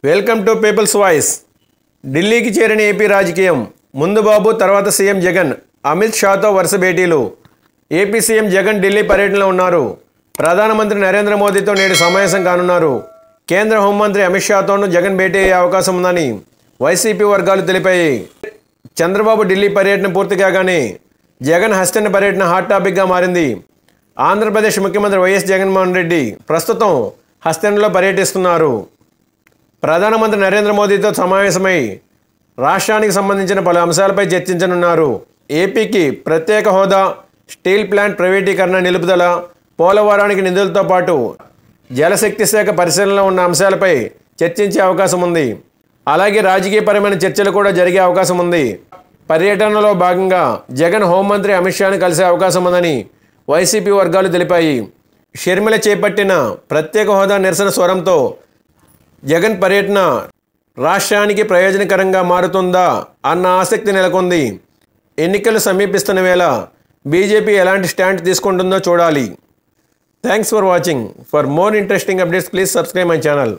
Welcome to peoples voice. ఢిల్లీకి చేరిన AP రాజకీయం. ముందు బాబు, తర్వాత సీఎం జగన్. అమిత్ షాతో వరుస భేటీలు. ఏపీ సీఎం జగన్ ఢిల్లీ పర్యటనలో ఉన్నారు. ప్రధానమంత్రి నరేంద్ర మోదీతో నేడు సమావేశం కానున్నారు. కేంద్ర హోంమంత్రి అమిత్ షాతోనూ జగన్ భేటీ అయ్యే అవకాశం ఉందని వైసీపీ వర్గాలు తెలిపాయి. చంద్రబాబు ఢిల్లీ పర్యటన పూర్తి కాగానే జగన్ హస్తిన పర్యటన హాట్ టాపిక్గా మారింది. ఆంధ్రప్రదేశ్ ముఖ్యమంత్రి వైఎస్ జగన్మోహన్ రెడ్డి ప్రస్తుతం హస్తినలో పర్యటిస్తున్నారు. ప్రధానమంత్రి నరేంద్ర మోదీతో సమావేశమై రాష్ట్రానికి సంబంధించిన పలు అంశాలపై చర్చించనున్నారు. ఏపీకి ప్రత్యేక హోదా, స్టీల్ ప్లాంట్ ప్రైవేటీకరణ నిలుపుదల, పోలవరానికి నిధులతో పాటు జలశక్తి శాఖ పరిశీలనలో ఉన్న అంశాలపై చర్చించే అవకాశం ఉంది. అలాగే రాజకీయపరమైన చర్చలు కూడా జరిగే అవకాశం ఉంది. పర్యటనలో భాగంగా జగన్ హోంమంత్రి అమిత్ షాను కలిసే అవకాశం ఉందని వైసీపీ వర్గాలు తెలిపాయి. షర్మిల చేపట్టిన ప్రత్యేక హోదా నిరసన స్వరంతో జగన్ పర్యటన రాష్ట్రానికి ప్రయోజనకరంగా మారుతుందా అన్న ఆసక్తి నెలకొంది. ఎన్నికలు సమీపిస్తున్న వేళ బీజేపీ ఎలాంటి స్టాండ్ తీసుకుంటుందో చూడాలి. Thanks for watching. For more interesting updates please subscribe my channel.